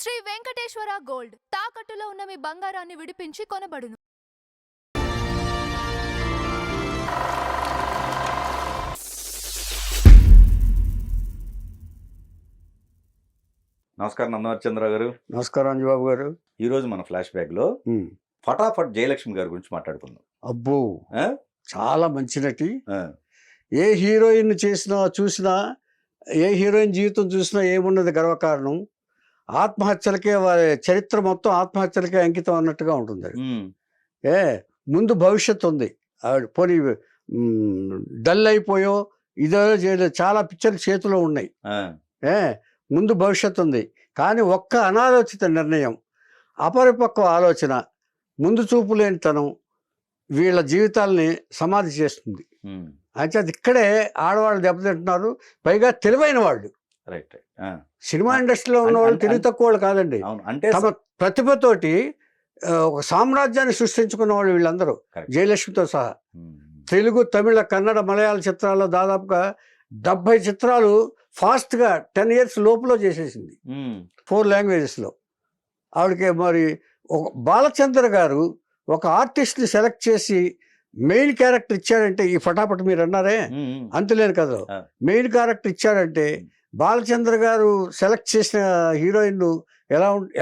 Shri Venkateswara gold తాకట్టులో ఉన్న మీ బంగారాన్ని విడిపించి కొనబడును. నమస్కారం నందమర్చంద్ర గారు. నమస్కారం అంజబాబు గారు. ఈ రోజు మన ఫ్లాష్ బ్యాక్ లో ఫటాఫట్ జయలక్ష్మి గారి గురించి మాట్లాడుకుందాం. అబ్బో, చాలా మంచి నటి. ఆ, ఏ హీరోయిన్ చూసినా ఏ హీరోయిన్ జీవితం చూసినా ఏమున్నది గర్వకారణం, ఆత్మహత్యలకే వారి చరిత్ర మొత్తం ఆత్మహత్యలకే అంకితం అన్నట్టుగా ఉంటుంది. ఉమ్, ఏ ముందు భవిష్యత్తు ఉంది. ఆవిడ పోనీ డల్ అయిపోయో ఇదో చేయలేదు, చాలా పిక్చర్లు చేతిలో ఉన్నాయి. ఆ, ఏ ముందు భవిష్యత్తు ఉంది. కానీ ఒక్క అనాలోచిత నిర్ణయం, అపరిపక్వ ఆలోచన, ముందు చూపు లేనితనం వీళ్ళ జీవితాలని సమాధి చేస్తుంది. ఉమ్, అయితే అది ఇక్కడే ఆడవాళ్ళు దెబ్బతింటున్నారు. పైగా తెలివైన వాళ్ళు, రైట్ రైట్. ఆ, సినిమా ఇండస్ట్రీలో ఉన్న వాళ్ళు తెలివి తక్కువ వాళ్ళు కాదండి. అవును, అంటే తమ ప్రతిభతోటి ఒక సామ్రాజ్యాన్ని సృష్టించుకున్న వాళ్ళు వీళ్ళందరూ, Correct. జయలక్ష్మితో సహా. ఉమ్, తెలుగు, తమిళ, కన్నడ, మలయాళ చిత్రాల్లో దాదాపుగా 70 చిత్రాలు ఫాస్ట్గా 10 years లోపల చేసేసింది, ఉమ్, 4 languagesలో. ఆవిడకి మరి ఒక బాలచంద్ర గారు ఒక ఆర్టిస్ట్ని సెలెక్ట్ చేసి మెయిన్ క్యారెక్టర్ ఇచ్చాడంటే, ఈ ఫటాఫట్ మీరు అన్నారే ఉమ్, ఉమ్, అంతులేని కథలో ఆ. మెయిన్ క్యారెక్టర్ ఇచ్చాడంటే, బాలచంద్ర గారు సెలెక్ట్ చేసిన హీరోయిన్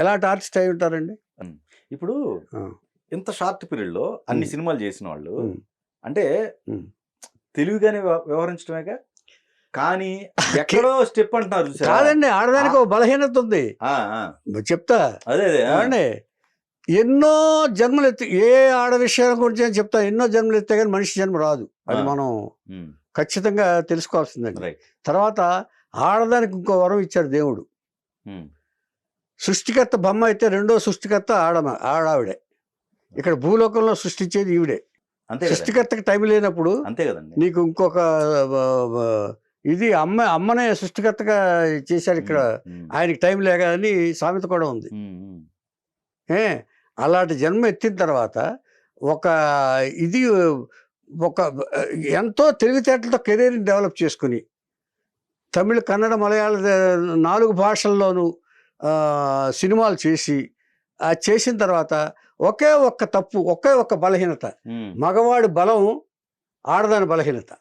ఎలాంటి ఆర్టిస్ట్ అయి ఉంటారండి. ఇప్పుడు ఆ. ఇంత షార్ట్ పీరియడ్ లో అన్ని సినిమాలు చేసిన వాళ్ళు ఉమ్. అంటే ఉమ్. తెలివిగానే వ్యవహరించడమేగా. కానీ ఎక్కడో స్టెప్ అంటున్నారు చూసారా? కాదండి, ఆడదానికి ఒక బలహీనత ఉంది. ఆ, ఆ, చెప్తా అదే అదే. ఆ, ఏమండి, ఎన్నో జన్మలు ఎత్తి, ఏ ఆడ విషయాల గురించి అని చెప్తా, ఎన్నో జన్మలు ఎత్తే కానీ మనిషి జన్మ రాదు. అది ఆ. మనం ఉమ్, ఖచ్చితంగా తెలుసుకోవాల్సిందండి. రైట్. తర్వాత ఆడదానికి ఇంకో వరం ఇచ్చాడు దేవుడు. ఉమ్, సృష్టికర్త బొమ్మ అయితే రెండో సృష్టికర్త ఆడావిడే. ఇక్కడ భూలోకంలో సృష్టించేది ఈవిడే. అంతే కదండి. సృష్టికర్తకి టైం లేనప్పుడు అంతే కదండి. నీకు ఇంకొక ఇది అమ్మనే సృష్టికర్తగా చేశాడు ఇక్కడ. ఉమ్, ఆయనకి టైం లేక అని సామెత కూడా ఉంది. ఉమ్, ఉమ్, ఏ అలాంటి జన్మ ఎత్తిన తర్వాత ఒక ఇది ఒక ఎంతో తెలివితేటలతో కెరీర్ని డెవలప్ చేసుకుని తమిళ, కన్నడ, మలయాళ 4 భాషల్లోనూ సినిమాలు చేసి చేసిన తర్వాత ఒకే ఒక్క తప్పు, ఒకే ఒక్క బలహీనత, ఉమ్, మగవాడి బలం ఆడదాని బలహీనత.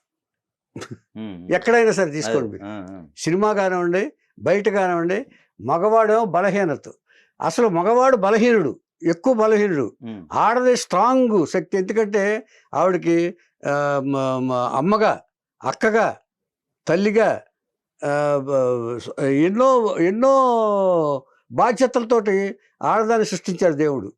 ఉమ్, ఎక్కడైనా సరే తీసుకోండి, ఆ, ఆ, సినిమా కానివ్వండి, బయట కానివ్వండి, మగవాడేమో బలహీనత. అసలు మగవాడు బలహీనుడు, ఎక్కువ బలహీనుడు. ఉమ్, ఆడది స్ట్రాంగ్ శక్తి. ఎందుకంటే ఆవిడకి అమ్మగా, అక్కగా, తల్లిగా ఎన్నో ఎన్నో బాధ్యతలతోటి ఆడదాన్ని సృష్టించాడు దేవుడు.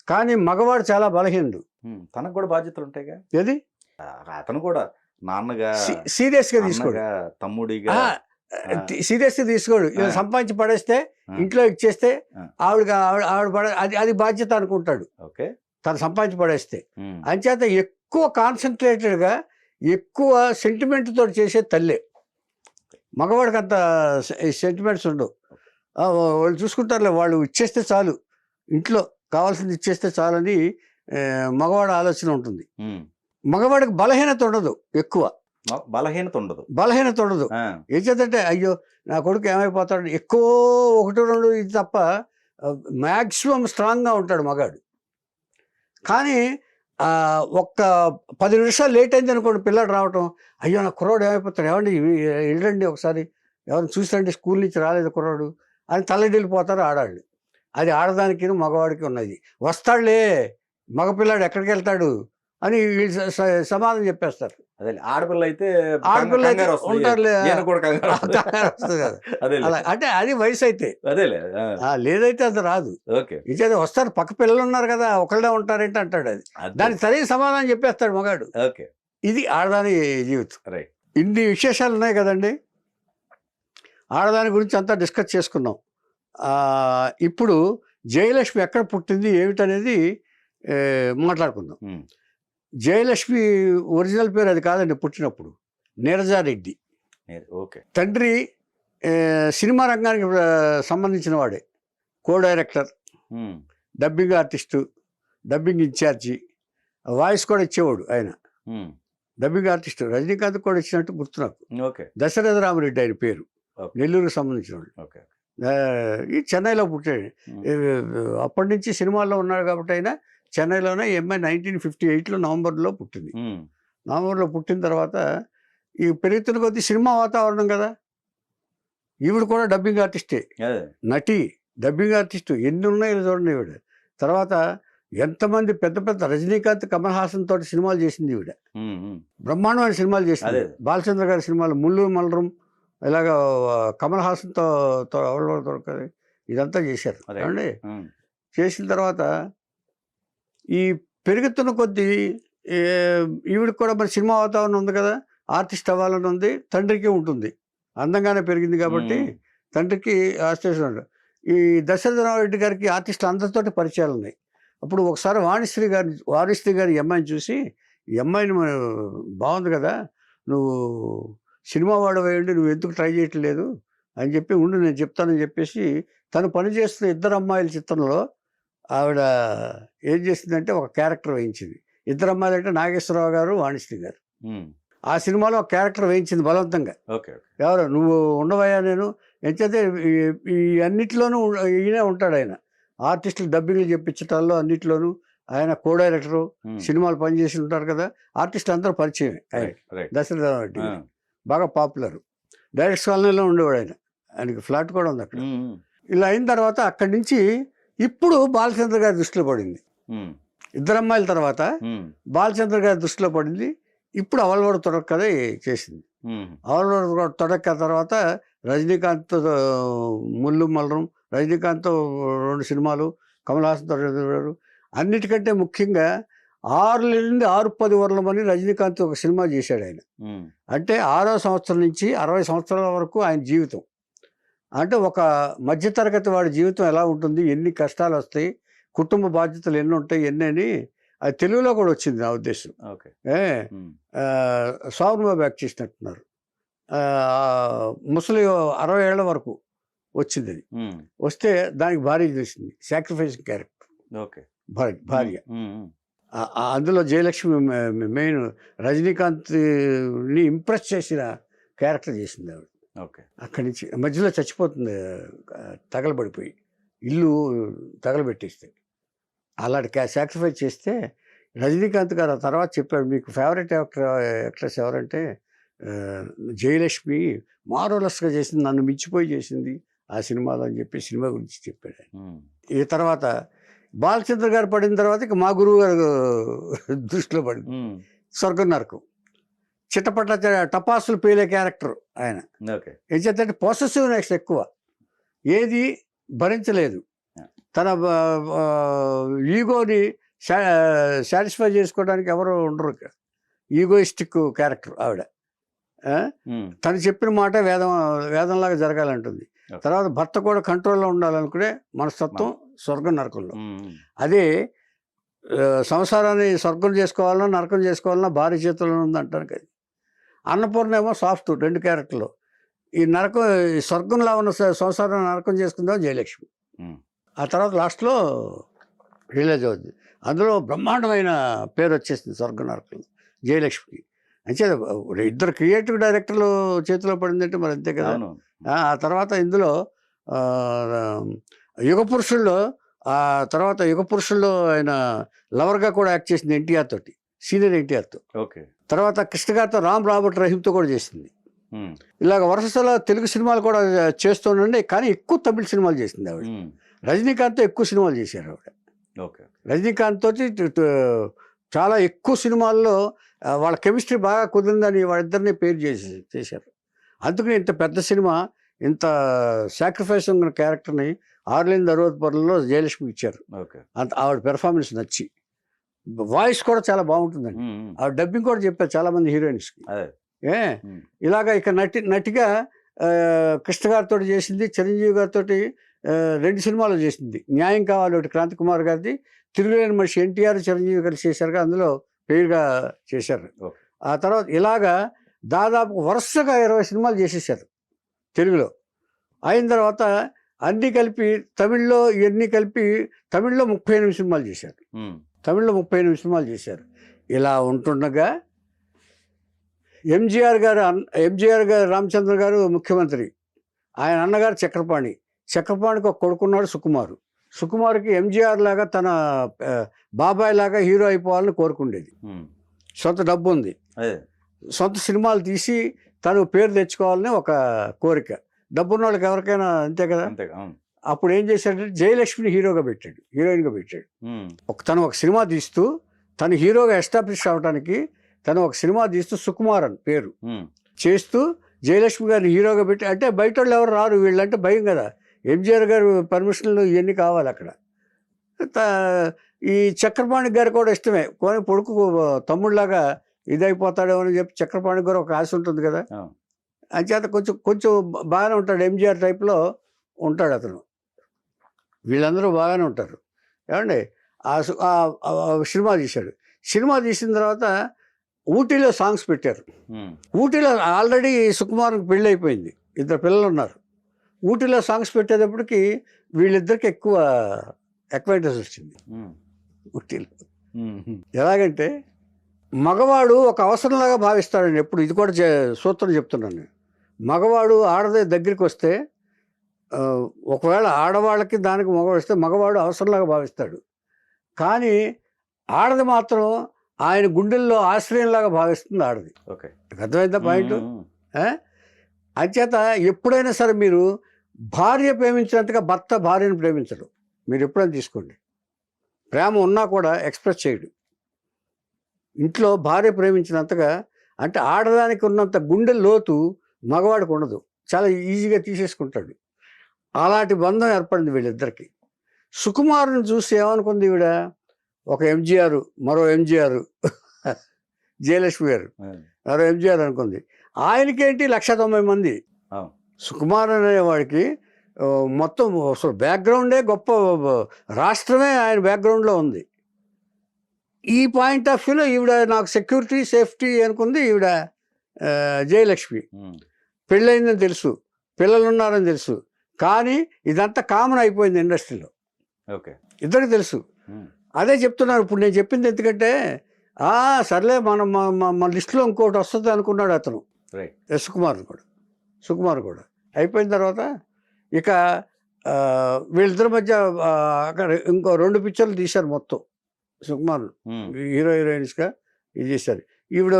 కానీ మగవాడు చాలా బలహీనుడు. ఉమ్, తనకు కూడా బాధ్యతలు ఉంటాయిగా. ఏది ఆ, అతను కూడా నాన్నగా, సీరియస్గా తీసుకోడు, అన్నగా, తమ్ముడిగా. సీరియస్గా తీసుకోడు. ఇలా సంపాదించి పడేస్తే, ఇంట్లో ఇచ్చేస్తే ఆవిడ ఆవిడ అది బాధ్యత అనుకుంటాడు, ఓకే. తను సంపాదించి పడేస్తే. ఉమ్, అంచేత ఎక్కువ కాన్సన్ట్రేటెడ్గా, ఎక్కువ సెంటిమెంట్ తోటి చేసే తల్లే. మగవాడికి అంత సెంటిమెంట్స్ ఉండవు. వాళ్ళు చూసుకుంటారులే, వాళ్ళు ఇచ్చేస్తే చాలు, ఇంట్లో కావాల్సింది ఇచ్చేస్తే చాలని మగవాడి ఆలోచన ఉంటుంది. ఉమ్, మగవాడికి బలహీనత ఉండదు, ఎక్కువ బలహీనత ఉండదు. బలహీనత ఉండదు. ఆ, ఏం చేద్దంటే, అయ్యో నా కొడుకు ఏమైపోతాడు, ఎక్కువ 1-2 ఇది తప్ప మ్యాక్సిమం స్ట్రాంగ్గా ఉంటాడు మగాడు. కానీ ఒక్క 10 నిమిషాలు లేట్ అయింది అనుకోండి, పిల్లాడు రావటం, అయ్యో నా కుర్రాడు ఏమైపోతాడు, ఏమండి వెళ్ళండి ఒకసారి, ఎవరిని చూసిరండి, స్కూల్ నుంచి రాలేదు కుర్రాడు అని తల్లడిల్లిపోతారు ఆడాళ్ళు. అది ఆడదానికి మగవాడికి ఉన్నది. వస్తాడులే మగపిల్లాడు, ఎక్కడికి వెళ్తాడు అని వీళ్ళు సమాధానం చెప్పేస్తారు. అదే ఆడపిల్ల అయితే ఆడపిల్ల అయితే ఉంటారులే, వస్తుంది కదా. అదే అలా అంటే అది వయసు అయితే, అదేలే. లేదైతే అది రాదు. ఓకే. ఇచ్చేది వస్తారు, పక్క పిల్లలు ఉన్నారు కదా, ఒకళ్ళే ఉంటారేంటి అంటాడు. అది దానికి సరైన సమాధానం చెప్పేస్తాడు మగాడు. ఓకే. ఇది ఆడదాని జీవితం. రైట్. ఇన్ని విశేషాలు ఉన్నాయి కదండి. ఆడదాని గురించి అంతా డిస్కస్ చేసుకున్నాం. ఇప్పుడు జయలక్ష్మి ఎక్కడ పుట్టింది ఏమిటనేది మాట్లాడుకుందాం. జయలక్ష్మి ఒరిజినల్ పేరు అది కాదండి. పుట్టినప్పుడు నీరజారెడ్డి. ఓకే. తండ్రి సినిమా రంగానికి సంబంధించిన వాడే, co director, dubbing artist, dubbing incharge, voice కూడా ఇచ్చేవాడు ఆయన. డబ్బింగ్ ఆర్టిస్ట్ రజనీకాంత్ కూడా ఇచ్చినట్టు గుర్తు నాకు. ఓకే. దశరథ రామరెడ్డి ఆయన పేరు, నెల్లూరుకు సంబంధించిన వాడు. ఓకే. ఈ చెన్నైలో పుట్టాడు. అప్పటి నుంచి సినిమాల్లో ఉన్నాడు కాబట్టి అయినా చెన్నైలోనే ఈ అమ్మాయి 1958లో నవంబర్లో పుట్టింది. నవంబర్లో పుట్టిన తర్వాత ఈ పెరుగుతున్న కొద్దీ సినిమా వాతావరణం కదా, ఈవిడ కూడా డబ్బింగ్ ఆర్టిస్టే, నటి, డబ్బింగ్ ఆర్టిస్టు, ఎన్ని ఉన్నాయో చూడండి ఈవిడ. తర్వాత ఎంతమంది పెద్ద పెద్ద రజనీకాంత్, కమల్ హాసన్ తోటి సినిమాలు చేసింది ఈవిడ, బ్రహ్మాండమైన సినిమాలు చేసింది. బాలచంద్ర గారి సినిమాలు ముల్లు మలరం, ఇలాగ కమల్ హాసన్తో దొరకదు, ఇదంతా చేశారు అండి. చేసిన తర్వాత ఈ పెరుగుతున్న కొద్దీ ఈవిడికి కూడా మరి సినిమా వాతావరణం ఉంది కదా, ఆర్టిస్ట్ అవ్వాలని ఉంది, తండ్రికి ఉంటుంది, అందంగానే పెరిగింది కాబట్టి తండ్రికి ఆస్టేషన్. ఈ దశరథరామరెడ్డి గారికి ఆర్టిస్టులు అందరితోటి పరిచయాలు ఉన్నాయి. అప్పుడు ఒకసారి వాణిశ్రీ గారి అమ్మాయిని చూసి, ఈ అమ్మాయిని బాగుంది కదా, నువ్వు సినిమా వాడవేయండి, నువ్వు ఎందుకు ట్రై చేయట్లేదు అని చెప్పి, ఉండి నేను చెప్తానని చెప్పేసి తను పనిచేస్తున్న ఇద్దరు అమ్మాయిల చిత్రంలో ఆవిడ ఏం చేసిందంటే ఒక క్యారెక్టర్ వేయించింది. ఇద్దరు అమ్మాయిలు అంటే నాగేశ్వరరావు గారు, వాణిశ్రీ గారు. ఆ సినిమాలో ఒక క్యారెక్టర్ వేయించింది బలవంతంగా. ఎవరు నువ్వు ఉండవయ్యా, నేను ఎంచైతే ఈ అన్నిట్లోనూ ఈయనే ఉంటాడు, ఆయన ఆర్టిస్టులు డబ్బింగ్లు చెప్పించటాల్లో అన్నిట్లోనూ ఆయన కో డైరెక్టరు, సినిమాలు పనిచేసి ఉంటారు కదా, ఆర్టిస్టులు అందరూ పరిచయం. ఆయన దశరథరామరెడ్డి బాగా పాపులర్, డైరెక్ట్స్ కాలనీలో ఉండేవాడు ఆయన, ఆయనకి ఫ్లాట్ కూడా ఉంది అక్కడ. ఇలా అయిన తర్వాత అక్కడి నుంచి ఇప్పుడు బాలచంద్ర గారి దృష్టిలో పడింది. ఇద్దరు అమ్మాయిల తర్వాత బాలచంద్ర గారి దృష్టిలో పడింది. ఇప్పుడు అవల్వాడు తొడక్ కథ చేసింది. అవల్వాడు తొడక్ తర్వాత రజనీకాంత్ ముల్లు మలరం, రజనీకాంత్ 2 సినిమాలు, కమల్ హాసన్తో 2, అన్నిటికంటే ముఖ్యంగా 6 నుండి 6-10 వర్లమని రజనీకాంత్ ఒక సినిమా చేశాడు ఆయన. అంటే 6వ సంవత్సరం నుంచి 60 సంవత్సరాల వరకు ఆయన జీవితం. అంటే ఒక మధ్యతరగతి వాడి జీవితం ఎలా ఉంటుంది, ఎన్ని కష్టాలు వస్తాయి, కుటుంబ బాధ్యతలు ఎన్ని ఉంటాయి, ఎన్ని అని అది తెలుగులో కూడా వచ్చింది నా ఉద్దేశం. సౌర్మ బ్యాక్ చేసినట్టున్నారు. ముసలి 60 ఏళ్ల వరకు వచ్చింది అది. వస్తే దానికి భార్య చేసింది, సాక్రిఫైసింగ్ క్యారెక్టర్ భార్య. అందులో జయలక్ష్మి మెయిన్ రజనీకాంత్ని ఇంప్రెస్ చేసిన క్యారెక్టర్ చేసింది ఆవిడ. అక్కడి నుంచి మధ్యలో చచ్చిపోతుంది, తగలబడిపోయి, ఇల్లు తగలబెట్టేస్తే. అలాంటి సాక్రిఫైస్ చేస్తే రజనీకాంత్ గారు ఆ తర్వాత చెప్పాడు, మీకు ఫేవరెట్ యాక్ట్రెస్ ఎవరంటే జయలక్ష్మి మారోలస్గా చేసింది, నన్ను మించిపోయి చేసింది ఆ సినిమాలో అని చెప్పి సినిమా గురించి చెప్పాడు. ఈ తర్వాత బాలచంద్ర గారు పడిన తర్వాత ఇక మా గురువు గారు దృష్టిలో పడింది స్వర్గం నరకం. చిట్టపట్ల టపాసులు పేలే క్యారెక్టర్ ఆయన. ఏం చేద్దంటే పొసెసివ్నెస్ ఎక్కువ, ఏది భరించలేదు, తన ఈగోని సాటిస్ఫై చేసుకోవడానికి ఎవరు ఉండరు, ఈగోయిస్టిక్ క్యారెక్టర్ ఆవిడ. తను చెప్పిన మాట వేదంలాగా జరగాలంటుంది. తర్వాత భర్త కూడా కంట్రోల్లో ఉండాలనుకునే మనస్తత్వం స్వర్గం నరకంలో. అదే సంసారాన్ని స్వర్గం చేసుకోవాలన్నా నరకం చేసుకోవాలన్నా భార్య చేతుల్లో ఉందంటారు కదా. అన్నపూర్ణ ఏమో సాఫ్ట్, 2 క్యారెక్టర్లు. ఈ నరకం, స్వర్గంలో ఉన్న సంసారం నరకం చేసుకుందాం జయలక్ష్మి. ఆ తర్వాత లాస్ట్లో రిలీజ్ అవుతుంది. అందులో బ్రహ్మాండమైన పేరు వచ్చేసింది స్వర్గం నరకం జయలక్ష్మికి. అంటే ఇద్దరు క్రియేటివ్ డైరెక్టర్లు చేతిలో పడిందంటే మరి అంతే కదా. ఆ తర్వాత ఇందులో యుగపురుషుల్లో, ఆ తర్వాత యుగపురుషుల్లో ఆయన లవర్గా కూడా యాక్ట్ చేసింది ఎన్టీఆర్ తోటి, సీనియర్ ఎన్టీఆర్తో. తర్వాత కృష్ణ గారితో రామ్ రాబర్ట్ రహీమ్తో కూడా చేసింది. ఇలాగ వరుసలో తెలుగు సినిమాలు కూడా చేస్తుండండి, కానీ ఎక్కువ తమిళ సినిమాలు చేసింది ఆవిడ. రజనీకాంత్తో ఎక్కువ సినిమాలు చేశారు ఆవిడ. రజనీకాంత్ తోటి చాలా ఎక్కువ సినిమాల్లో వాళ్ళ కెమిస్ట్రీ బాగా కుదిరిందని వాళ్ళిద్దరిని పేరు చేశారు. అందుకని ఇంత పెద్ద సినిమా, ఇంత సాక్రిఫైస్ ఉన్న క్యారెక్టర్ని 660 జయలక్ష్మికి ఇచ్చారు. అంత ఆవిడ పెర్ఫార్మెన్స్ నచ్చి, వాయిస్ కూడా చాలా బాగుంటుందండి. ఆవిడ డబ్బింగ్ కూడా చెప్పారు చాలా మంది హీరోయిన్స్కి. ఇలాగా ఇక నటిగా కృష్ణ గారితో చేసింది, చిరంజీవి గారితో 2 సినిమాలు చేసింది. న్యాయం కావాలి ఒకటి క్రాంతి కుమార్ గారిది, తిరుగులేని మనిషి ఎన్టీఆర్ చిరంజీవి గారు చేశారుగా, అందులో పేరుగా చేశారు. ఆ తర్వాత ఇలాగా దాదాపు వరుసగా 20 సినిమాలు చేసేసారు తెలుగులో. అయిన తర్వాత అన్నీ కలిపి తమిళ్లో ఇవన్నీ కలిపి తమిళ్లో 38 సినిమాలు చేశారు. తమిళ్లో 38 సినిమాలు చేశారు. ఇలా ఉంటుండగా ఎంజీఆర్ గారు రామచంద్ర గారు ముఖ్యమంత్రి, ఆయన అన్నగారు చక్రపాణి, చక్రపాణికి ఒక కొడుకున్నాడు సుకుమారు. సుకుమార్కి ఎంజీఆర్ లాగా తన బాబాయ్ లాగా హీరో అయిపోవాలని కోరుకుండేది. సొంత డబ్బు ఉంది, అదే సొంత సినిమాలు తీసి తను పేరు తెచ్చుకోవాలని ఒక కోరిక. డబ్బున్న వాళ్ళకి ఎవరికైనా అంతే కదా. అంతేగా, అవును. అప్పుడు ఏం చేశాడంటే జయలక్ష్మిని హీరోగా పెట్టాడు, హీరోయిన్గా పెట్టాడు. తను ఒక సినిమా తీస్తూ తను హీరోగా ఎస్టాబ్లిష్ అవ్వడానికి తను ఒక సినిమా తీస్తూ సుకుమార్ అని పేరు చేస్తూ జయలక్ష్మి గారిని హీరోగా పెట్టి, అంటే బయట వాళ్ళు ఎవరు రారు వీళ్ళంటే భయం కదా, ఎంజీఆర్ గారు పర్మిషన్లు ఇవన్నీ కావాలి అక్కడ. ఈ చక్రపాణి గారు కూడా ఇష్టమే, కొని పొడుకు తమ్ముళ్ళలాగా ఇదైపోతాడేమో అని చెప్పి చక్రపాణి గారు ఒక ఆశ ఉంటుంది కదా. అంచేత కొంచెం కొంచెం బాగానే ఉంటాడు, ఎంజీఆర్ టైప్లో ఉంటాడు అతను. వీళ్ళందరూ బాగానే ఉంటారు. ఏమండి సినిమా తీశాడు. సినిమా తీసిన తర్వాత ఊటీలో సాంగ్స్ పెట్టారు. ఊటీలో ఆల్రెడీ సుకుమార్కి పెళ్ళి అయిపోయింది, 2 పిల్లలు ఉన్నారు. ఊటీలో సాంగ్స్ పెట్టేటప్పటికి వీళ్ళిద్దరికి ఎక్కువ అక్వైంటెన్స్ వచ్చింది ఊటీలో. ఎలాగంటే మగవాడు ఒక అవసరంలాగా భావిస్తాడండి ఎప్పుడు. ఇది కూడా సూత్రం చెప్తున్నాను నేను. మగవాడు ఆడదే దగ్గరికి వస్తే, ఒకవేళ ఆడవాళ్ళకి దానికి మగవాడు వస్తే మగవాడు అవసరంలాగా భావిస్తాడు. కానీ ఆడది మాత్రం ఆయన గుండెల్లో ఆశ్రయంలాగా భావిస్తుంది ఆడది. ఓకే, అర్థమైందా పాయింట్? అంచేత ఎప్పుడైనా సరే మీరు భార్య ప్రేమించినంతగా భర్త భార్యను ప్రేమించడు. మీరు ఎప్పుడైనా తీసుకోండి, ప్రేమ ఉన్నా కూడా ఎక్స్ప్రెస్ చేయడు. ఇంట్లో భార్య ప్రేమించినంతగా, అంటే ఆడదానికి ఉన్నంత గుండె లోతు మగవాడికి ఉండదు, చాలా ఈజీగా తీసేసుకుంటాడు. అలాంటి బంధం ఏర్పడింది వీళ్ళిద్దరికి. సుకుమారుని చూసి ఏమనుకుంది ఈవిడ, ఒక ఎంజీఆర్, మరో ఎంజీఆర్, జయలక్ష్మి గారు మరో ఎంజీఆర్ అనుకుంది. ఆయనకేంటి 190 మంది. సుకుమార్ అనేవాడికి మొత్తం అసలు బ్యాక్గ్రౌండే గొప్ప, రాష్ట్రమే ఆయన బ్యాక్గ్రౌండ్లో ఉంది. ఈ పాయింట్ ఆఫ్ వ్యూలో ఈవిడ నాకు సెక్యూరిటీ సేఫ్టీ అనుకుంది ఈవిడ జయలక్ష్మి. పెళ్ళయిందని తెలుసు, పిల్లలు ఉన్నారని తెలుసు, కానీ ఇదంతా కామన్ అయిపోయింది ఇండస్ట్రీలో. ఓకే, ఇద్దరికి తెలుసు. అదే చెప్తున్నారు ఇప్పుడు నేను చెప్పింది. ఎందుకంటే సర్లే మన లిస్టులో ఇంకోటి వస్తుంది అనుకున్నాడు అతను, సుకుమార్ కూడా. అయిపోయిన తర్వాత ఇక వీళ్ళిద్దరి మధ్య అక్కడ ఇంకో 2 పిక్చర్లు తీశారు మొత్తం. సుకుమార్ హీరోయిన్స్గా ఇది చేశారు. ఈవిడ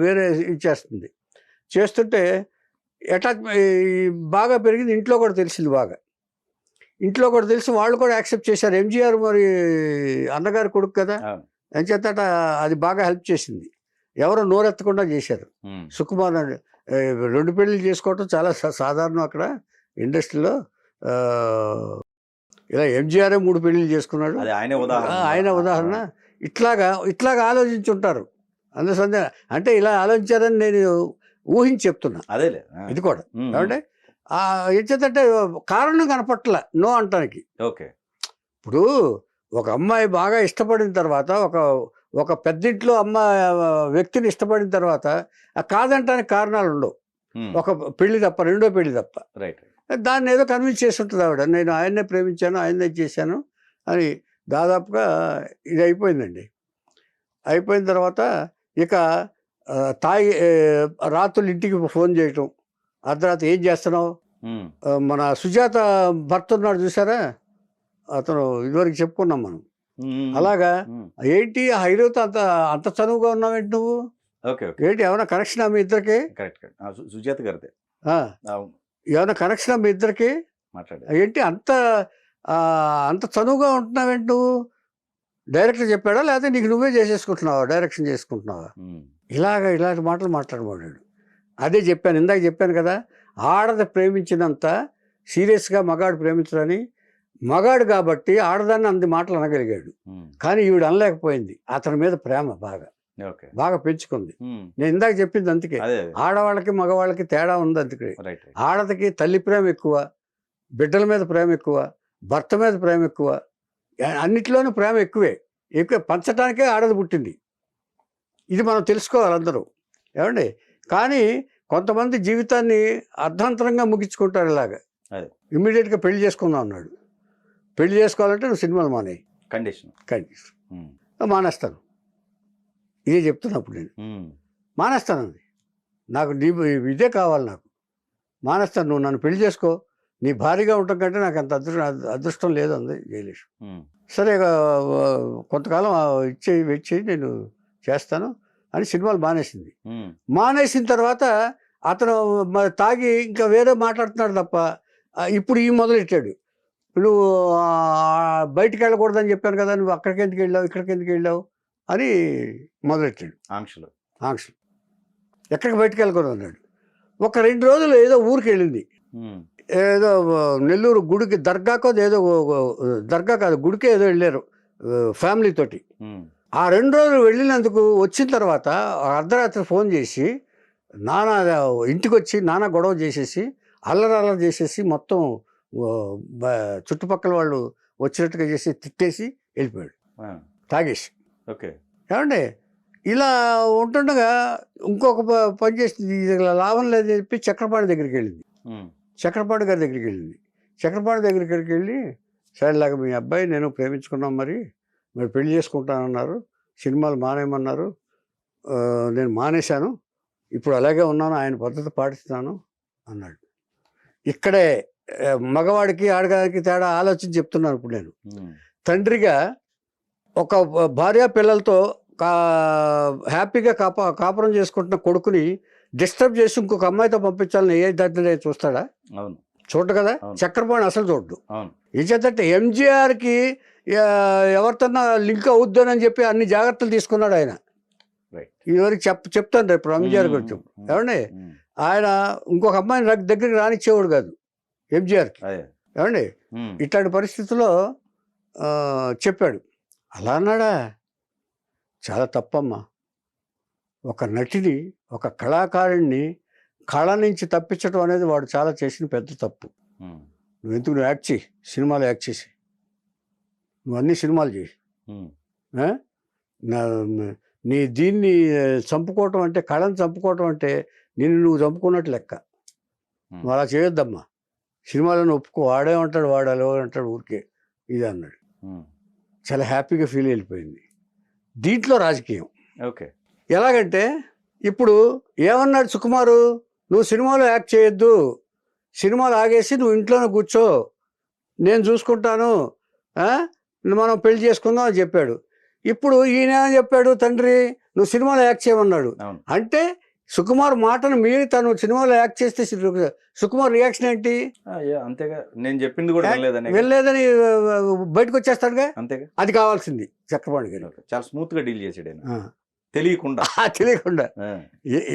వేరే ఇచ్చేస్తుంది. చేస్తుంటే బాగా పెరిగింది. ఇంట్లో కూడా తెలిసింది బాగా. ఇంట్లో కూడా తెలిసి వాళ్ళు కూడా యాక్సెప్ట్ చేశారు. ఎంజీఆర్ మరి అన్నగారి కొడుకు కదా, అని చేత అది బాగా హెల్ప్ చేసింది. ఎవరో నోరెత్తకుండా చేశారు. సుకుమార్ 2 పెళ్ళిళ్ళు చేసుకోవటం చాలా సాధారణం అక్కడ ఇండస్ట్రీలో. ఇలా ఎంజీఆర్ 3 పెళ్ళిళ్ళు చేసుకున్నాడు, ఆయన ఉదాహరణ. ఇట్లాగా ఆలోచించుంటారు. అందుసందే అంటే ఇలా ఆలోచించారని నేను ఊహించి చెప్తున్నా. అదేలే ఇది కూడా ఏమంటే ఏంటంటే కారణం కనపట్ల నో అంటానికి. ఓకే, ఇప్పుడు ఒక అమ్మాయి బాగా ఇష్టపడిన తర్వాత, ఒక పెద్దింట్లో వ్యక్తిని ఇష్టపడిన తర్వాత కాదంటానికి కారణాలు ఉండవు. ఒక పెళ్లి తప్ప, 2వ పెళ్లి తప్ప. రైట్, దాన్ని ఏదో కన్విన్స్ చేస్తుంటుంది ఆవిడ, నేను ఆయన్నే ప్రేమించాను, ఆయన్నే చేశాను అని. దాదాపుగా ఇది అయిపోయిందండి. అయిపోయిన తర్వాత ఇక రాత్రులు ఇంటికి ఫోన్ చేయటం, అర్ధరాత్రి ఏం చేస్తున్నావు, మన సుజాత భర్త ఉన్నాడు చూసారా, అతను ఇదివరకు చెప్పుకున్నాం మనం. అలాగా ఏంటి హైరోతో అంత చనువుగా ఉన్నావేంటి నువ్వు, ఏంటి ఏమైనా కనెక్షన్ మీ ఇద్దరికి, సుజాత గారిదే ఏమైనా కనెక్షన్ మీ ఇద్దరికి, ఏంటి అంత చనువుగా ఉంటున్నావేంటి నువ్వు, డైరెక్టర్ చెప్పాడా లేకపోతే నీకు నువ్వే చేసేసుకుంటున్నావా, డైరెక్షన్ చేసుకుంటున్నావా, ఇలాంటి మాటలు మాట్లాడబడ్డాడు. అదే చెప్పాను, ఇందాక చెప్పాను కదా, ఆడది ప్రేమించినంత సీరియస్గా మగాడు ప్రేమించడని. మగాడు కాబట్టి ఆడదాన్ని అంది మాటలు అనగలిగాడు, కానీ ఈవిడ అనలేకపోయింది. అతని మీద ప్రేమ బాగా పెంచుకుంది. నేను ఇందాక చెప్పింది అందుకే, ఆడవాళ్ళకి మగవాళ్ళకి తేడా ఉంది. అందుకే ఆడదికి తల్లి ప్రేమ ఎక్కువ, బిడ్డల మీద ప్రేమ ఎక్కువ, భర్త మీద ప్రేమ ఎక్కువ, అన్నిటిలోనూ ప్రేమ ఎక్కువ పంచడానికే ఆడది పుట్టింది. ఇది మనం తెలుసుకోవాలి అందరూ, ఏమండి. కానీ కొంతమంది జీవితాన్ని అర్ధాంతరంగా ముగించుకుంటారు. ఇలాగా ఇమ్మీడియట్గా పెళ్లి చేసుకుందాం అన్నాడు. పెళ్లి చేసుకోవాలంటే నువ్వు సినిమాలు మానేయి, కండిషన్ మానేస్తాను. ఇదే చెప్తున్నప్పుడు నేను మానేస్తానండి, నాకు ఇదే కావాలి, నాకు మానేస్తాను, నువ్వు నన్ను పెళ్లి చేసుకో, నీ భారీగా ఉండటం కంటే నాకు అంత అదృష్టం లేదు అంది జయలక్ష్మి. ఉమ్. సరే కొంతకాలం వెయిట్ చేయి నేను చేస్తాను అని సినిమాలు మానేసింది. ఉమ్. మానేసిన తర్వాత అతను తాగి ఇంకా వేరే మాట్లాడుతున్నాడు తప్ప ఇప్పుడు ఈ మొదలెట్టాడు. నువ్వు బయటికి వెళ్ళకూడదని చెప్పాను కదా, నువ్వు అక్కడికి ఎందుకు వెళ్ళావు, ఇక్కడికి ఎందుకు వెళ్ళావు అని మొదలెట్టాడు. ఆంక్షలు. ఎక్కడికి బయటికి వెళ్ళకూడదు అన్నాడు. ఒక 2 రోజులు ఏదో ఊరికి వెళ్ళింది. ఉమ్. ఏదో నెల్లూరు గుడికి దర్గాకో ఏదో దర్గా కాదు గుడికి ఏదో వెళ్ళారు ఫ్యామిలీ తోటి. ఉమ్. ఆ 2 రోజులు వెళ్ళినందుకు వచ్చిన తర్వాత అర్ధరాత్రి ఫోన్ చేసి నానా ఇంటికి వచ్చి నానా గొడవ చేసేసి అల్లరి చేసేసి మొత్తం చుట్టుపక్కల వాళ్ళు వచ్చినట్టుగా చేసి తిట్టేసి వెళ్ళిపోయాడు తాగేసి. ఓకే. ఏమండి ఇలా ఉంటుండగా ఇంకొక పని చేసింది, ఇలా లాభం లేదని చెప్పి చక్రపాణి దగ్గరికి వెళ్ళింది. చక్రపాణి గారి దగ్గరికి వెళ్ళింది. చక్రపాణి దగ్గరికి వెళ్ళి సరేలాగా మీ అబ్బాయి నేను ప్రేమించుకున్నాం, మరి పెళ్లి చేసుకుంటానన్నారు, సినిమాలు మానేయమన్నారు, నేను మానేశాను, ఇప్పుడు అలాగే ఉన్నాను, ఆయన పద్ధతి పాటిస్తున్నాను అన్నాడు. ఇక్కడే మగవాడికి ఆడగాడికి తేడా ఆలోచన చెప్తున్నాను ఇప్పుడు నేను. తండ్రిగా ఒక భార్య పిల్లలతో హ్యాపీగా కాపురం చేసుకుంటున్న కొడుకుని డిస్టర్బ్ చేసి ఇంకొక అమ్మాయితో పంపించాలని ఏ దగ్గర చూస్తాడా? చూడ్డు కదా. చక్రపాణి అసలు చూడ్డు. ఏం చేద్దంటే ఎంజీఆర్కి ఎవరితోన్నా లింక్ అవుద్దని చెప్పి అన్ని జాగ్రత్తలు తీసుకున్నాడు ఆయన. ఇవరికి చెప్తాను రేపు ఎంజీఆర్ గురించి. ఏమండి ఆయన ఇంకొక అమ్మాయిని దగ్గరికి రానిచ్చేవాడు కాదు ఎంజీఆర్కి. ఏమండి ఇట్లాంటి పరిస్థితుల్లో చెప్పాడు. అలా అన్నాడా? చాలా తప్పమ్మా. ఒక నటిని, ఒక కళాకారుణ్ణి కళ నుంచి తప్పించడం అనేది వాడు చాలా చేసిన పెద్ద తప్పు. నువ్వు యాక్ట్ చేయి, సినిమాలు యాక్ట్ చేసి, నువ్వు అన్ని సినిమాలు చేయి, నీ దీన్ని చంపుకోవటం అంటే, కళను చంపుకోవటం అంటే నిన్ను నువ్వు చంపుకున్నట్టు లెక్క. నువ్వు అలా చేయొద్దమ్మా, సినిమాలను ఒప్పుకో. వాడే ఉంటాడు, వాడు అలా అంటాడు ఊరికే ఇది అన్నాడు. చాలా హ్యాపీగా ఫీల్ అయిపోయింది. దీంట్లో రాజకీయం. ఓకే. ఎలాగంటే ఇప్పుడు ఏమన్నాడు సుకుమారు, నువ్వు సినిమాలో యాక్ట్ చేయొద్దు, సినిమాలు ఆగేసి నువ్వు ఇంట్లోనే కూర్చో, నేను చూసుకుంటాను, మనం పెళ్లి చేసుకుందాం అని చెప్పాడు. ఇప్పుడు ఈయన ఏమని చెప్పాడు, తండ్రి నువ్వు సినిమాలో యాక్ట్ చేయమన్నాడు. అంటే సుకుమార్ మాటను మీరి తను సినిమాలో యాక్ట్ చేస్తే సుకుమార్ రియాక్షన్ ఏంటి? అంతేగా, నేను చెప్పింది కూడా వెళ్ళలేదని బయటకు వచ్చేస్తాడుగా. అంతేగా, అది కావాల్సింది చక్రపాణి గారు. చాలా స్మూత్ గా డీల్ చేసాడు, తెలియకుండా.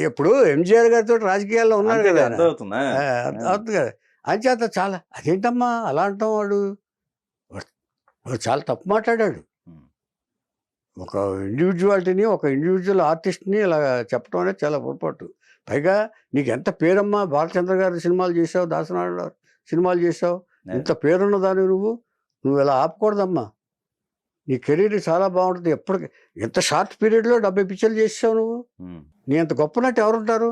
ఎప్పుడు ఎంజీఆర్ గారితో రాజకీయాల్లో ఉన్నాడు కదా, అవుతుంది కదా. అంచేత చాలా అదేంటమ్మా అలా అంటాం, వాడు చాలా తప్పు మాట్లాడాడు. ఒక ఇండివిజువాలిటీని, ఒక ఇండివిజువల్ ఆర్టిస్ట్ని ఇలా చెప్పడం అనేది చాలా పొరపాటు. పైగా నీకు ఎంత పేరమ్మా, బాలచంద్ర గారి సినిమాలు చేసావు, దాసనారాయణ సినిమాలు చేసావు, ఇంత పేరున్న దాన్ని నువ్వు ఇలా ఆపకూడదమ్మా. నీ కెరీర్ చాలా బాగుంటుంది. ఎప్పటికి ఎంత షార్ట్ పీరియడ్లో 70 పిక్చర్లు చేసావు నువ్వు, నీ అంత గొప్ప నటి ఎవరుంటారు?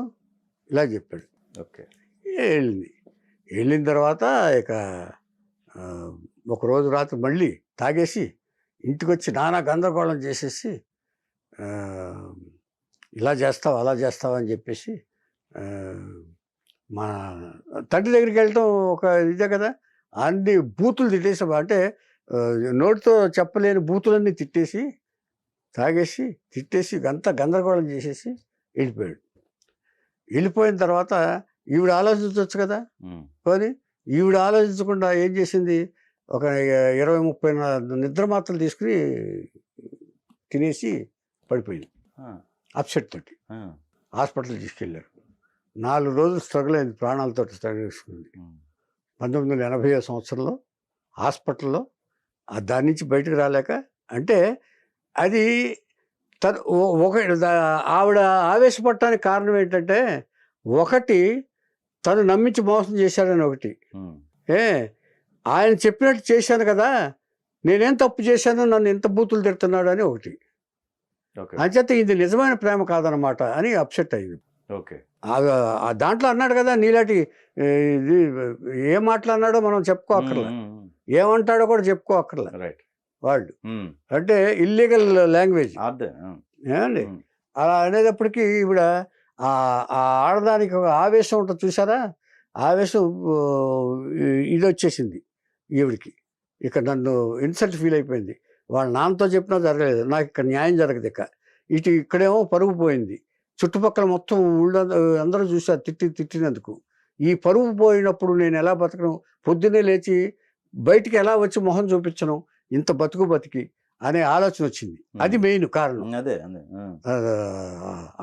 ఇలా చెప్పాడు. ఓకే. వెళ్ళిన తర్వాత ఇక ఒకరోజు రాత్రి మళ్ళీ తాగేసి ఇంటికి వచ్చి నానా గందరగోళం చేసేసి ఇలా చేస్తావు అలా చేస్తావు అని చెప్పేసి మా తండ్రి దగ్గరికి వెళ్ళటం ఒక ఇదే కదా, అన్ని బూతులు తిట్టేసి, అంటే నోటితో చెప్పలేని బూతులన్నీ తిట్టేసి తిట్టేసి అంతా గందరగోళం చేసేసి వెళ్ళిపోయాడు. వెళ్ళిపోయిన తర్వాత ఈవిడ ఆలోచించవచ్చు కదా. కానీ ఈవిడ ఆలోచించకుండా ఏం చేసింది, ఒక 20-30 నిద్ర మాత్రలు తీసుకుని తినేసి పడిపోయింది. అప్సెట్ తోటి హాస్పిటల్ తీసుకెళ్ళారు. 4 రోజులు స్ట్రగుల్ అయింది, ప్రాణాలతో స్ట్రగుల్ చేసుకుంది. 1980వ సంవత్సరంలో హాస్పిటల్లో దాని నుంచి బయటకు రాలేక, అంటే అది ఆవిడ ఆవేశపడటానికి కారణం ఏంటంటే, ఒకటి తను నమ్మించి మోసం చేశాడని, ఒకటి ఆయన చెప్పినట్టు చేశాను కదా, నేనేం తప్పు చేశాను, నన్ను ఎంత బూతులు తిడుతున్నాడు అని ఒకటి. అంచేత ఇది నిజమైన ప్రేమ కాదనమాట అని అప్సెట్ అయింది. ఓకే. దాంట్లో అన్నాడు కదా, నీలాంటి ఇది ఏం మాట్లాడినాడో మనం చెప్పుకోక్కర్లా, ఏమంటాడో కూడా చెప్పుకోక్కర్లా వాళ్ళు. అంటే ఇల్లీగల్ లాంగ్వేజ్ ఏమండి. అలా అనేటప్పటికీ ఈవిడ ఆ ఆడదానికి ఒక ఆవేశం ఉంటుంది చూసారా, ఆవేశం ఇది వచ్చేసింది ఈవిడికి. ఇక నన్ను ఇన్సల్ట్ ఫీల్ అయిపోయింది. వాళ్ళ నాన్నతో చెప్పినా జరగలేదు. నాకు ఇక్కడ న్యాయం జరగదు ఇక. ఇక్కడేమో పరుగు పోయింది. చుట్టుపక్కల మొత్తం ఊళ్ళో అందరూ చూశారు తిట్టినందుకు. ఈ పరుగు పోయినప్పుడు నేను ఎలా బతకను? పొద్దున్నే లేచి బయటికి ఎలా వచ్చి మొహం చూపించను ఇంత బతికి అనే ఆలోచన వచ్చింది. అది మెయిన్ కారణం. అదే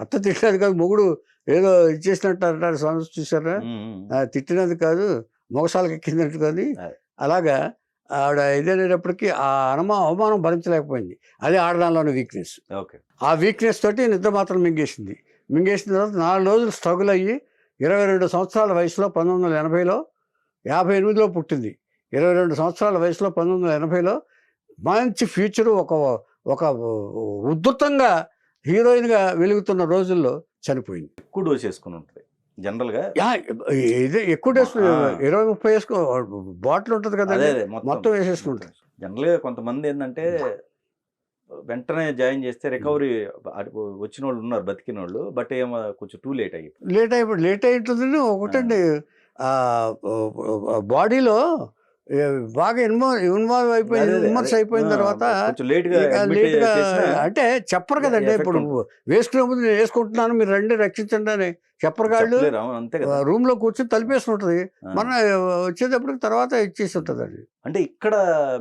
అత్త తిట్టినది కాదు, మొగుడు ఏదో ఇచ్చేసినట్టు అంటారు సమస్య చూసారా? తిట్టినది కాదు, మొగసాలకు ఎక్కినట్టు కానీ అలాగా ఆవిడ ఇదనేటప్పటికీ ఆ అవమానం భరించలేకపోయింది. అదే ఆడదానిలోని వీక్నెస్. ఆ వీక్నెస్ తోటి నిద్ర మాత్రం మింగేసింది. మింగేసిన తర్వాత 4 రోజులు స్ట్రగుల్ అయ్యి 22 సంవత్సరాల వయసులో 1980లో 58లో పుట్టింది. 22 సంవత్సరాల వయసులో 1980లో మంచి ఫ్యూచరు ఒక ఉద్ధృతంగా హీరోయిన్గా వెలుగుతున్న రోజుల్లో చనిపోయింది. ఎక్కువ డోస్ వేసుకుని ఉంటుంది జనరల్గా. ఇదే ఎక్కువ డోస్ 20-30 వేసుకో బాటిల్ ఉంటుంది కదా, మొత్తం వేసేసుకుంటారు. జనరల్గా కొంతమంది ఏంటంటే వెంటనే జాయిన్ చేస్తే రికవరీ వచ్చిన వాళ్ళు ఉన్నారు, బతికిన వాళ్ళు. బట్ ఏమో కొంచెం టూ లేట్ లేట్ అయింటుంది. ఒకటండి బాడీలో బాగా ఇన్వాల్వ్ అయిపోయిన తర్వాత లేట్గా అంటే చెప్పరు కదండి. ఇప్పుడు వేసుకునే ముందు నేను వేసుకుంటున్నాను మీరు రండి రక్షించండి అని చెప్పరు. కాళ్ళు రూమ్ లో కూర్చొని తలిపేస్తుంటది. మనం వచ్చేటప్పటికి తర్వాత ఇచ్చేసి ఉంటుంది అండి. అంటే ఇక్కడ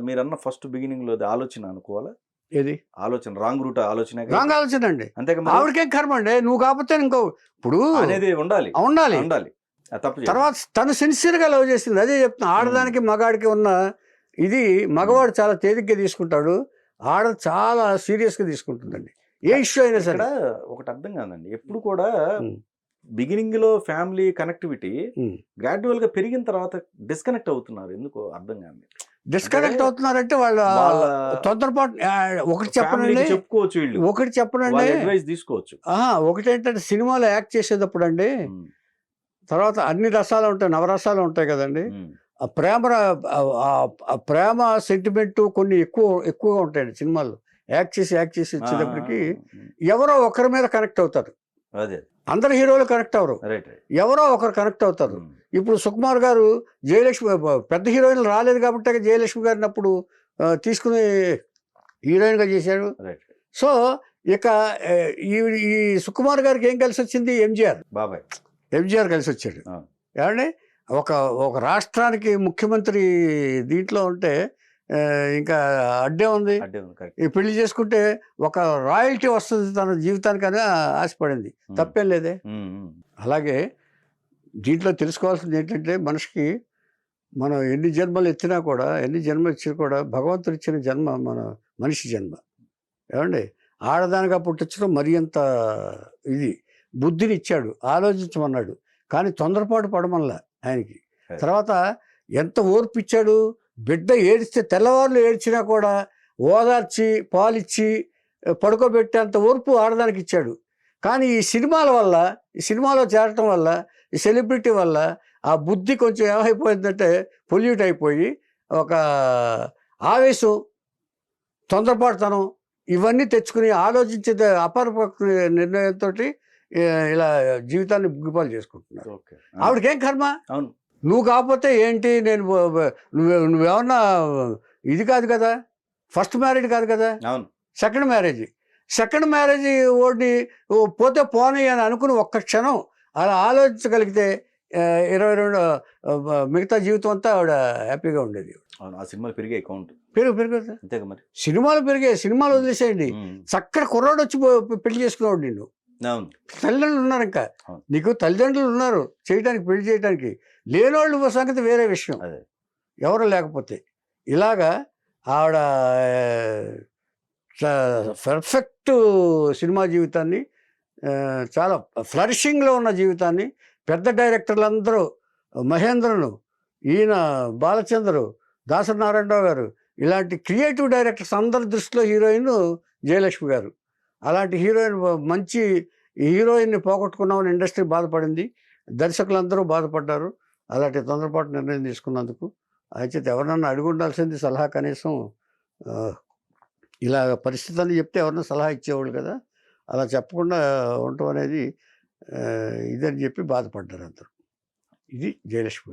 మీరన్న ఫస్ట్ బిగినింగ్ లో ఆలోచన అనుకోవాలా? ఏది ఆలోచన? రాంగ్ రూట్ ఆలోచన. రాంగ్ ఆలోచన అండి. అంతే. ఆవిడకేం కర్మ అండి, నువ్వు కాకపోతే ఇంకో ఇప్పుడు అనేది ఉండాలి. తర్వాత తను సిన్సియర్గా లవ్ చేసింది. అదే చెప్తున్నా, ఆడదానికి మగాడికి ఉన్న ఇది మగవాడు చాలా తేలిగ్గా తీసుకుంటాడు, ఆడ చాలా సీరియస్గా తీసుకుంటుందండి ఏ ఇష్యూ అయినా సరే. ఒకటి అర్థం కాదండి, ఎప్పుడు కూడా బిగినింగ్ లో ఫ్యామిలీ కనెక్టివిటీ గ్రాడ్యువల్ గా పెరిగిన తర్వాత డిస్కనెక్ట్ అవుతున్నారు. ఎందుకో అర్థం కాదు. డిస్కనెక్ట్ అవుతున్నారంటే వాళ్ళ తొందరపాటు. ఒకటి చెప్పనండి అడ్వైస్ తీసుకోవచ్చు. ఒకటి ఏంటంటే సినిమాలో యాక్ట్ చేసేటప్పుడు అండి, తర్వాత అన్ని రసాలు ఉంటాయి, నవరసాలు ఉంటాయి కదండి. ఆ ప్రేమ సెంటిమెంట్ కొన్ని ఎక్కువగా ఉంటాయండి సినిమాల్లో. యాక్ట్ చేసి వచ్చేటప్పటికి ఎవరో ఒకరి మీద కనెక్ట్ అవుతారు. అందరు హీరోలు కనెక్ట్ అవ్వరు, ఎవరో ఒకరు కనెక్ట్ అవుతారు. ఇప్పుడు సుకుమార్ గారు జయలక్ష్మి పెద్ద హీరోయిన్లు రాలేదు కాబట్టి జయలక్ష్మి గారిని అప్పుడు తీసుకుని హీరోయిన్గా చేశాడు. సో ఇక ఈ సుకుమార్ గారికి ఏం కలిసి వచ్చింది? ఎంజీఆర్ కలిసి వచ్చాడు. ఏమండి, ఒక రాష్ట్రానికి ముఖ్యమంత్రి దీంట్లో ఉంటే ఇంకా అడ్డే ఉంది. ఈ పెళ్లి చేసుకుంటే ఒక రాయల్టీ వస్తుంది తన జీవితానికని ఆశపడింది, తప్పేం లేదే. అలాగే దీంట్లో తెలుసుకోవాల్సింది ఏంటంటే, మనిషికి మనం ఎన్ని జన్మలు ఇచ్చినా కూడా భగవంతుడు ఇచ్చిన జన్మ మన మనిషి జన్మ. ఏమండి, ఆడదానిగా పుట్టించడం మరి అంత ఇది. బుద్ధిని ఇచ్చాడు, ఆలోచించమన్నాడు, కానీ తొందరపాటు పడమల్లా ఆయనకి. తర్వాత ఎంత ఓర్పు ఇచ్చాడు. బిడ్డ ఏడిస్తే తెల్లవారులు ఏడ్చినా కూడా ఓదార్చి పాలిచ్చి పడుకోబెట్టేంత ఓర్పు ఆడదానికి ఇచ్చాడు. కానీ ఈ సినిమాలో చేరటం వల్ల, ఈ సెలబ్రిటీ వల్ల ఆ బుద్ధి కొంచెం ఏమైపోయిందంటే పొల్యూట్ అయిపోయి ఒక ఆవేశం, తొందరపాటుతనం ఇవన్నీ తెచ్చుకుని ఆలోచించే అపరిపక్వ నిర్ణయంతో ఇలా జీవితాన్ని బుగ్గిపాలు చేసుకుంటున్నారు. ఆవిడకేం కర్మ? నువ్వు కాకపోతే ఏంటి, నేను నువ్వేమన్నా ఇది కాదు కదా, ఫస్ట్ మ్యారేజ్ కాదు కదా, సెకండ్ మ్యారేజ్ ఓడిని పోతే పోనీ అని అనుకుని ఒక్క క్షణం అలా ఆలోచించగలిగితే 22 మిగతా జీవితం అంతా ఆవిడ హ్యాపీగా ఉండేది. సినిమాలు పెరిగాయి, సినిమాలు వదిలేసేయండి. చక్కటి కుర్రాడు వచ్చి పెళ్లి చేసుకున్నాడు నిన్ను. తల్లిదండ్రులు ఉన్నారు, ఇంకా నీకు తల్లిదండ్రులు ఉన్నారు చేయడానికి, పెళ్లి చేయడానికి. లేనోళ్ళు సంగతి వేరే విషయం, ఎవరు లేకపోతే. ఇలాగా ఆవిడ పర్ఫెక్ట్ సినిమా జీవితాన్ని, చాలా ఫ్లరిషింగ్లో ఉన్న జీవితాన్ని, పెద్ద డైరెక్టర్లందరూ మహేంద్రను, ఈయన బాలచంద్రు, దాసరి నారాయణరావు గారు, ఇలాంటి క్రియేటివ్ డైరెక్టర్స్ అందరి దృష్టిలో హీరోయిన్ జయలక్ష్మి గారు. అలాంటి మంచి హీరోయిన్ని పోగొట్టుకున్నామని ఇండస్ట్రీ బాధపడింది, దర్శకులందరూ బాధపడ్డారు అలాంటి తొందరపాటు నిర్ణయం తీసుకున్నందుకు. అయితే ఎవరినన్నా అడిగి ఉండాల్సింది సలహా, కనీసం ఇలా పరిస్థితి అని చెప్తే ఎవరన్నా సలహా ఇచ్చేవాళ్ళు కదా, అలా చెప్పకుండా ఉండటం అనేది ఇదని చెప్పి బాధపడ్డారు అందరూ. ఇది జయలక్ష్మి.